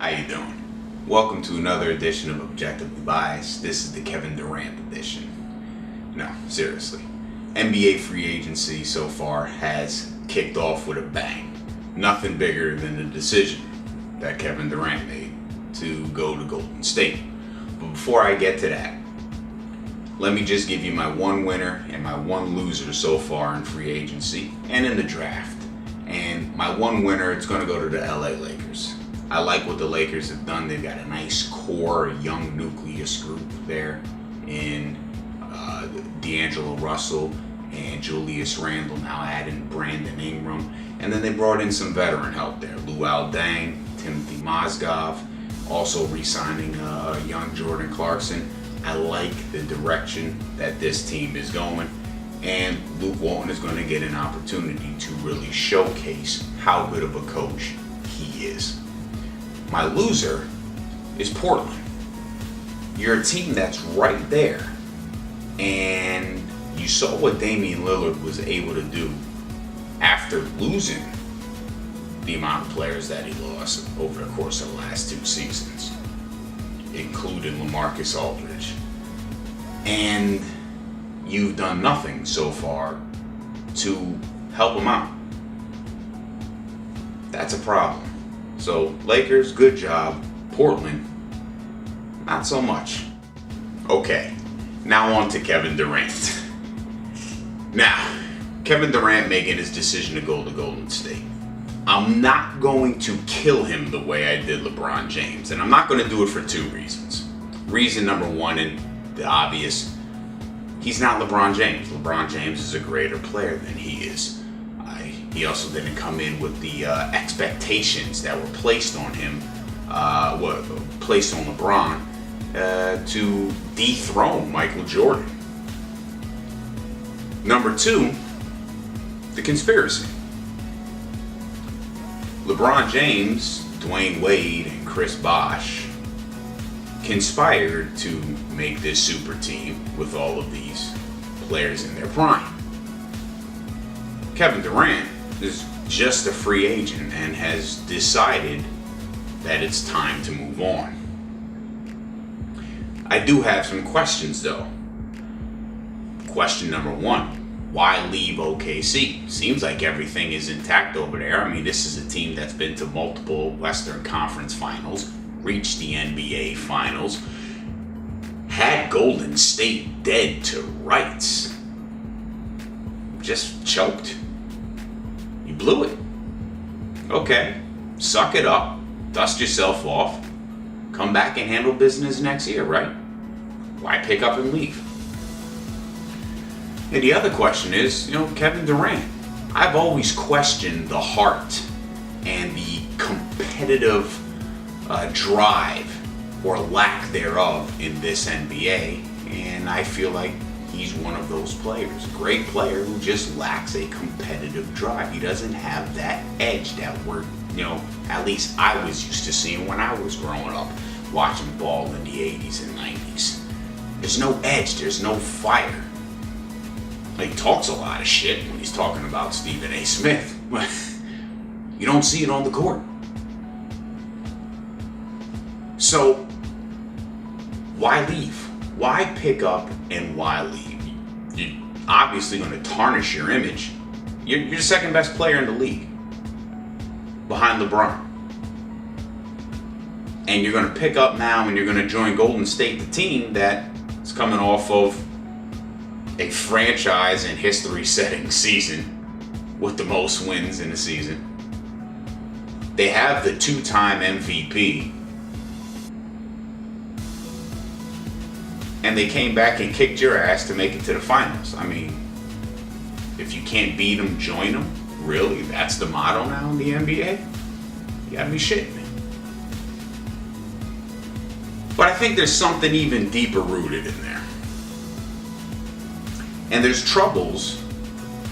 How you doing? Welcome to another edition of Objectively Biased. This is the Kevin Durant edition. No, seriously. NBA free agency so far has kicked off with a bang. Nothing bigger than the decision that Kevin Durant made to go to Golden State. But before I get to that, let me just give you my one winner and my one loser so far in free agency and in the draft. And my one winner, it's going to go to the LA Lakers. I like what the Lakers have done. They've got a nice core, young nucleus group there in D'Angelo Russell and Julius Randle, now adding Brandon Ingram. And then they brought in some veteran help there. Luol Deng, Timothy Mozgov, also re-signing young Jordan Clarkson. I like the direction that this team is going. And Luke Walton is going to get an opportunity to really showcase how good of a coach he is. My loser is Portland. You're a team that's right there. And you saw what Damian Lillard was able to do after losing the amount of players that he lost over the course of the last two seasons, including LaMarcus Aldridge. And you've done nothing so far to help him out. That's a problem. So, Lakers, good job. Portland, not so much. Okay, now on to Kevin Durant. Now, Kevin Durant making his decision to go to Golden State. I'm not going to kill him the way I did LeBron James, and I'm not going to do it for two reasons. Reason number one, and the obvious, he's not LeBron James. LeBron James is a greater player than he is. He also didn't come in with the expectations that were placed on him, placed on LeBron to dethrone Michael Jordan. Number two, the conspiracy. LeBron James, Dwayne Wade, and Chris Bosh conspired to make this super team with all of these players in their prime. Kevin Durant is just a free agent and has decided that it's time to move on. I do have some questions though. Question number one, why leave OKC? Seems like everything is intact over there. I mean, this is a team that's been to multiple Western Conference finals, reached the NBA finals, had Golden State dead to rights. Just choked. You blew it. Okay, suck it up, dust yourself off, come back and handle business next year, right? Why pick up and leave? And the other question is, Kevin Durant. I've always questioned the heart and the competitive drive or lack thereof in this NBA, and I feel like he's one of those players, a great player who just lacks a competitive drive. He doesn't have that edge that we're, at least I was used to seeing when I was growing up, watching ball in the 80s and 90s. There's no edge, there's no fire. He talks a lot of shit when he's talking about Stephen A. Smith, but you don't see it on the court. So, why leave? Why pick up and why leave? You're obviously going to tarnish your image. You're the second best player in the league, behind LeBron. And you're going to pick up now and you're going to join Golden State, the team that is coming off of a franchise and history-setting season with the most wins in the season. They have the two-time MVP. And they came back and kicked your ass to make it to the finals. I mean, if you can't beat them, join them. Really? That's the motto now in the NBA? You gotta be shitting me. But I think there's something even deeper rooted in there. And there's troubles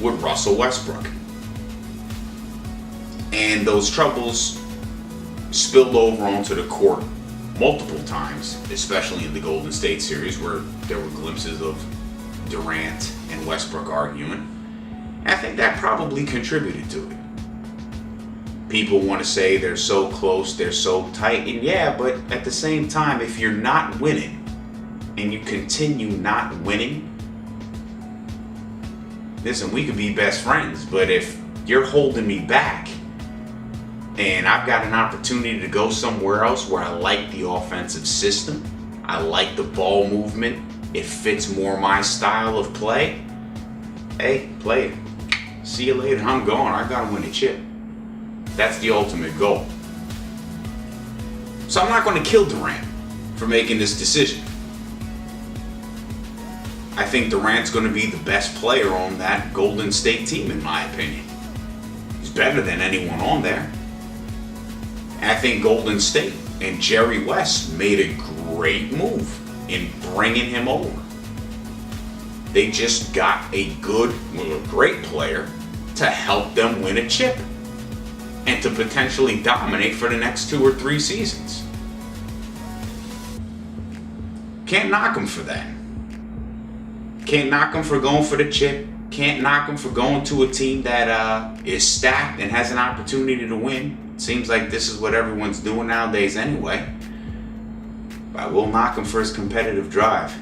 with Russell Westbrook. And those troubles spilled over onto the court multiple times, especially in the Golden State series where there were glimpses of Durant and Westbrook arguing. And I think that probably contributed to it. People want to say they're so close, they're so tight, and yeah, but at the same time, if you're not winning and you continue not winning, listen, we could be best friends, but if you're holding me back and I've got an opportunity to go somewhere else where I like the offensive system, I like the ball movement, it fits more my style of play, hey, play it. See you later, I'm going. I gotta win a chip. That's the ultimate goal. So I'm not going to kill Durant for making this decision. I think Durant's going to be the best player on that Golden State team, in my opinion. He's better than anyone on there. And I think Golden State and Jerry West made a great move in bringing him over. They just got a great player to help them win a chip and to potentially dominate for the next 2 or 3 seasons. Can't knock him for that. Can't knock him for going for the chip. Can't knock him for going to a team that is stacked and has an opportunity to win. Seems like this is what everyone's doing nowadays anyway. But I will knock him for his competitive drive.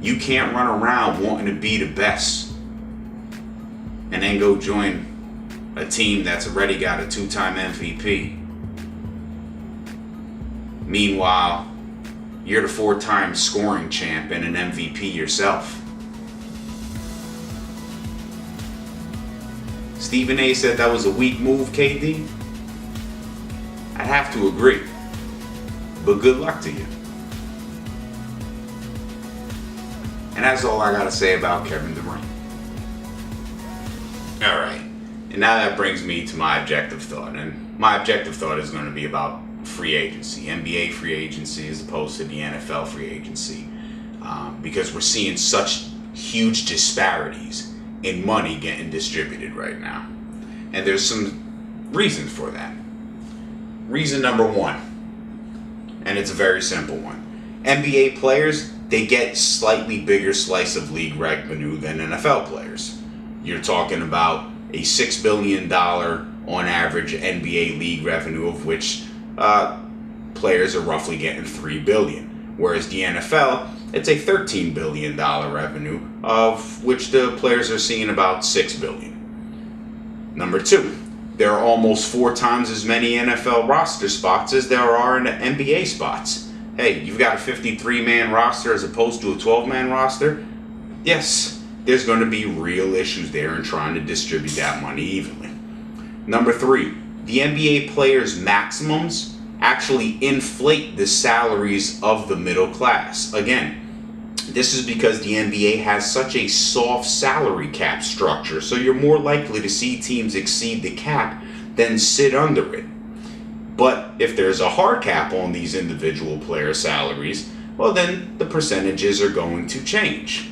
You can't run around wanting to be the best and then go join a team that's already got a 2-time MVP. Meanwhile, you're the 4-time scoring champ and an MVP yourself. Stephen A said that was a weak move, KD. I'd have to agree. But good luck to you. And that's all I gotta say about Kevin Durant. Alright. And now that brings me to my objective thought. And my objective thought is going to be about free agency, NBA free agency as opposed to the NFL free agency. Because we're seeing such huge disparities in money getting distributed right now. And there's some reasons for that. Reason number one, and it's a very simple one. NBA players, they get slightly bigger slice of league revenue than NFL players. You're talking about a $6 billion on average NBA league revenue, of which players are roughly getting $3 billion. Whereas the NFL, it's a $13 billion revenue, of which the players are seeing about $6 billion. Number two, there are almost 4 times as many NFL roster spots as there are in the NBA spots. Hey, you've got a 53-man roster as opposed to a 12-man roster? Yes, there's going to be real issues there in trying to distribute that money evenly. Number 3, the NBA players' maximums actually inflate the salaries of the middle class. Again, this is because the NBA has such a soft salary cap structure, so you're more likely to see teams exceed the cap than sit under it. But if there's a hard cap on these individual player salaries, well then the percentages are going to change,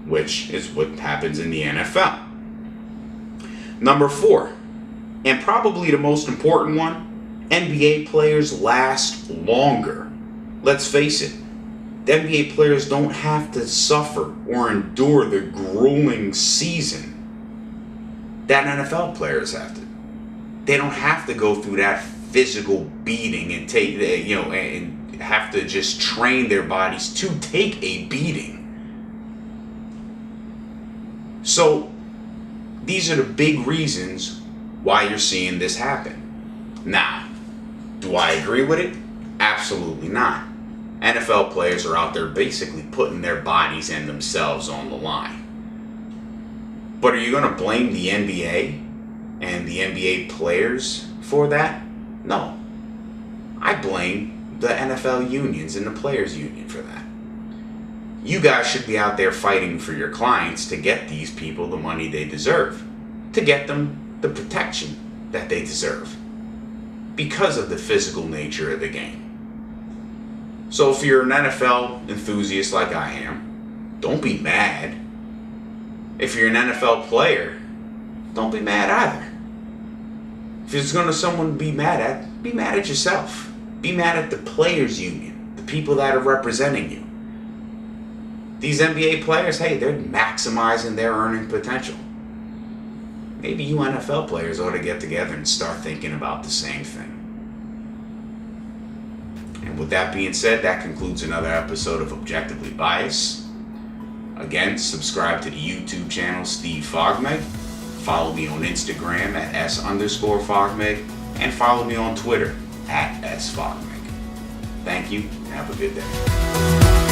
which is what happens in the NFL. Number 4, and probably the most important one, NBA players last longer. Let's face it, the NBA players don't have to suffer or endure the grueling season that NFL players have to. They don't have to go through that physical beating and take, and have to just train their bodies to take a beating. So these are the big reasons why you're seeing this happen. Now, do I agree with it? Absolutely not. NFL players are out there basically putting their bodies and themselves on the line. But are you going to blame the NBA and the NBA players for that? No. I blame the NFL unions and the players union for that. You guys should be out there fighting for your clients to get these people the money they deserve, to get them the protection that they deserve because of the physical nature of the game. So if you're an NFL enthusiast like I am, don't be mad. If you're an NFL player, don't be mad either. If there's going to someone to be mad at yourself. Be mad at the players union, the people that are representing you. These NBA players, hey, they're maximizing their earning potential. maybe you NFL players ought to get together and start thinking about the same thing. And with that being said, that concludes another episode of Objectively Biased. Again, subscribe to the YouTube channel Steve Fogmeg. Follow me on Instagram at S_Fogmeg. And follow me on Twitter at SFogmeg. Thank you and have a good day.